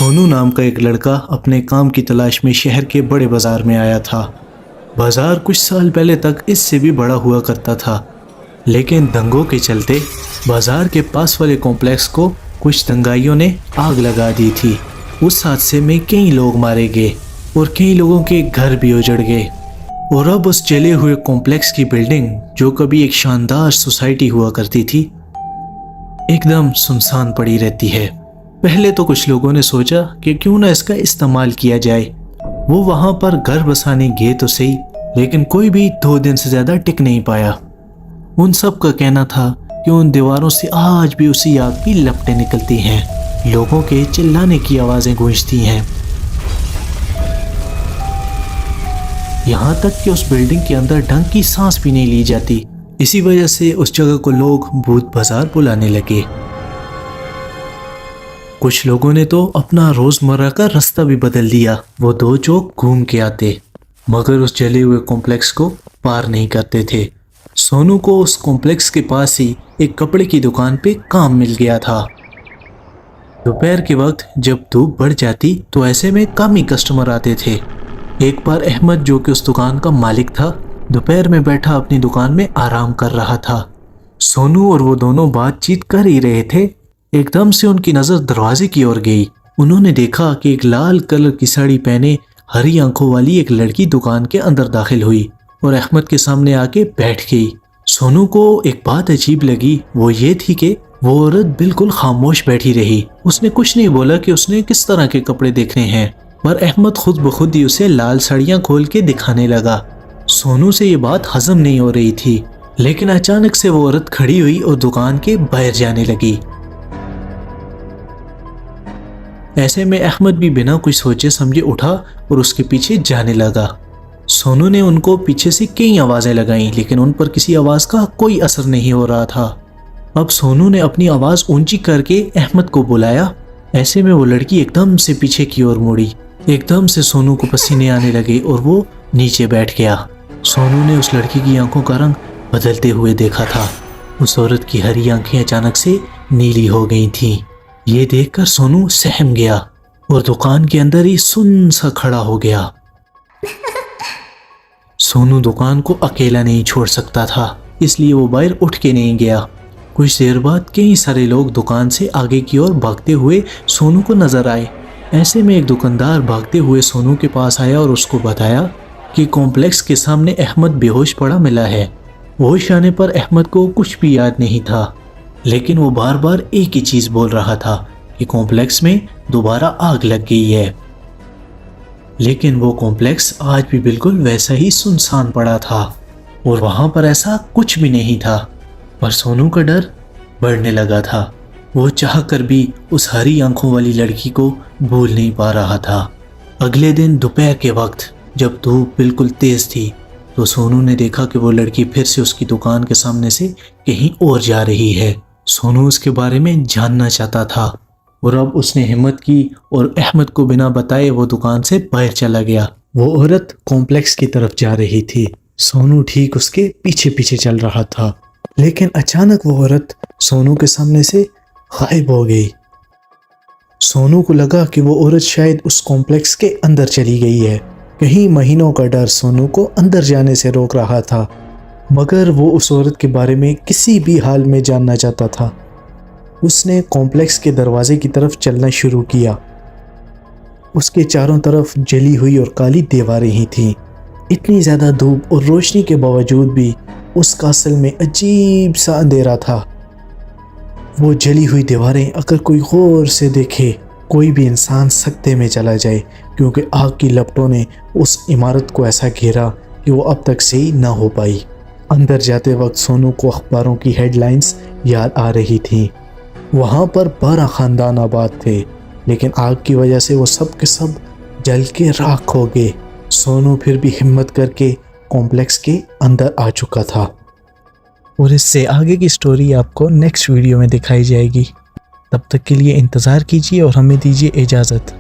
سونو نام کا ایک لڑکا اپنے کام کی تلاش میں شہر کے بڑے بازار میں آیا تھا۔ بازار کچھ سال پہلے تک اس سے بھی بڑا ہوا کرتا تھا، لیکن دنگوں کے چلتے بازار کے پاس والے کمپلیکس کو کچھ دنگائیوں نے آگ لگا دی تھی۔ اس حادثے میں کئی لوگ مارے گئے اور کئی لوگوں کے گھر بھی اجڑ گئے، اور اب اس جلے ہوئے کمپلیکس کی بلڈنگ، جو کبھی ایک شاندار سوسائٹی ہوا کرتی تھی، ایک دم سنسان پڑی رہتی ہے۔ پہلے تو کچھ لوگوں نے سوچا کہ کیوں نہ اس کا استعمال کیا جائے۔ وہ وہاں پر گھر بسانے گئے تو صحیح، لیکن کوئی بھی 2 دن سے زیادہ ٹک نہیں پایا۔ ان سب کا کہنا تھا کہ ان دیواروں سے آج بھی اسی آگ کی لپٹیں نکلتی ہیں، لوگوں کے چلانے کی آوازیں گونجتی ہیں، یہاں تک کہ اس بلڈنگ کے اندر ڈھنگ کی سانس بھی نہیں لی جاتی۔ اسی وجہ سے اس جگہ کو لوگ بھوت بازار بلانے لگے۔ کچھ لوگوں نے تو اپنا روزمرہ کا راستہ بھی بدل دیا، وہ 2 چوک گھوم کے آتے، مگر اس جلے ہوئے کمپلیکس کو پار نہیں کرتے تھے۔ سونو کو اس کمپلیکس کے پاس ہی ایک کپڑے کی دکان پہ کام مل گیا تھا۔ دوپہر کے وقت جب دھوپ بڑھ جاتی تو ایسے میں کم ہی کسٹمر آتے تھے۔ ایک بار احمد، جو کہ اس دکان کا مالک تھا، دوپہر میں بیٹھا اپنی دکان میں آرام کر رہا تھا۔ سونو اور وہ دونوں بات چیت کر ہی رہے تھے، ایک دم سے ان کی نظر دروازے کی اور گئی۔ انہوں نے دیکھا کہ ایک لال کلر کی ساڑی پہنے ہری آنکھوں والی ایک لڑکی دکان کے اندر داخل ہوئی اور احمد کے سامنے آ کے بیٹھ گئی۔ سونو کو ایک بات عجیب لگی، وہ یہ تھی کہ وہ عورت بالکل خاموش بیٹھی رہی۔ اس نے کچھ نہیں بولا کہ اس نے کس طرح کے کپڑے دیکھنے ہیں، پر احمد خود بخود ہی اسے لال ساڑیاں کھول کے دکھانے لگا۔ سونو سے یہ بات ہضم نہیں ہو رہی تھی، لیکن اچانک سے وہ عورت کھڑی ہوئی اور دکان کے باہر جانے لگی۔ ایسے میں احمد بھی بنا کچھ سوچے سمجھے اٹھا اور اس کے پیچھے جانے لگا۔ سونو نے ان کو پیچھے سے کئی آوازیں لگائیں، لیکن ان پر کسی آواز کا کوئی اثر نہیں ہو رہا تھا۔ اب سونو نے اپنی آواز اونچی کر کے احمد کو بلایا۔ ایسے میں وہ لڑکی ایک دم سے پیچھے کی اور مڑی۔ ایک دم سے سونو کو پسینے آنے لگے اور وہ نیچے بیٹھ گیا۔ سونو نے اس لڑکی کی آنکھوں کا رنگ بدلتے ہوئے دیکھا تھا۔ اس عورت کی ہری آنکھیں اچانک سے نیلی ہو گئی تھیں۔ یہ دیکھ کر سونو سہم گیا اور دکان کے اندر ہی سن سا کھڑا ہو گیا۔ سونو دکان کو اکیلا نہیں چھوڑ سکتا تھا، اس لیے وہ باہر اٹھ کے نہیں گیا۔ کچھ دیر بعد کئی سارے لوگ دکان سے آگے کی اور بھاگتے ہوئے سونو کو نظر آئے۔ ایسے میں ایک دکاندار بھاگتے ہوئے سونو کے پاس آیا اور اس کو بتایا کہ کمپلیکس کے سامنے احمد بے ہوش پڑا ملا ہے۔ ہوش آنے پر احمد کو کچھ بھی یاد نہیں تھا، لیکن وہ بار بار ایک ہی چیز بول رہا تھا کہ کمپلیکس میں دوبارہ آگ لگ گئی ہے۔ لیکن وہ کمپلیکس آج بھی بالکل ویسا ہی سنسان پڑا تھا اور وہاں پر ایسا کچھ بھی نہیں تھا، پر سونو کا ڈر بڑھنے لگا تھا۔ وہ چاہ کر بھی اس ہری آنکھوں والی لڑکی کو بھول نہیں پا رہا تھا۔ اگلے دن دوپہر کے وقت جب دھوپ بالکل تیز تھی تو سونو نے دیکھا کہ وہ لڑکی پھر سے اس کی دکان کے سامنے سے کہیں اور جا رہی ہے۔ سونو اس کے بارے میں جاننا چاہتا تھا اور اب اس نے ہمت کی اور احمد کو بنا بتائے وہ دکان سے باہر چلا گیا۔ وہ عورت کمپلیکس کی طرف جا رہی تھی، سونو ٹھیک اس کے پیچھے پیچھے چل رہا تھا، لیکن اچانک وہ عورت سونو کے سامنے سے غائب ہو گئی۔ سونو کو لگا کہ وہ عورت شاید اس کمپلیکس کے اندر چلی گئی ہے۔ کئی مہینوں کا ڈر سونو کو اندر جانے سے روک رہا تھا، مگر وہ اس عورت کے بارے میں کسی بھی حال میں جاننا چاہتا تھا۔ اس نے کمپلیکس کے دروازے کی طرف چلنا شروع کیا۔ اس کے چاروں طرف جلی ہوئی اور کالی دیواریں ہی تھیں۔ اتنی زیادہ دھوپ اور روشنی کے باوجود بھی اس کاسل میں عجیب سا اندھیرا تھا۔ وہ جلی ہوئی دیواریں اگر کوئی غور سے دیکھے، کوئی بھی انسان سکتے میں چلا جائے، کیونکہ آگ کی لپٹوں نے اس عمارت کو ایسا گھیرا کہ وہ اب تک صحیح نہ ہو پائی۔ اندر جاتے وقت سونو کو اخباروں کی ہیڈ لائنز یاد آ رہی تھیں۔ وہاں پر 12 خاندان آباد تھے، لیکن آگ کی وجہ سے وہ سب کے سب جل کے راکھ ہو گئے۔ سونو پھر بھی ہمت کر کے کمپلیکس کے اندر آ چکا تھا، اور اس سے آگے کی سٹوری آپ کو نیکسٹ ویڈیو میں دکھائی جائے گی۔ تب تک کے لیے انتظار کیجیے اور ہمیں دیجیے اجازت۔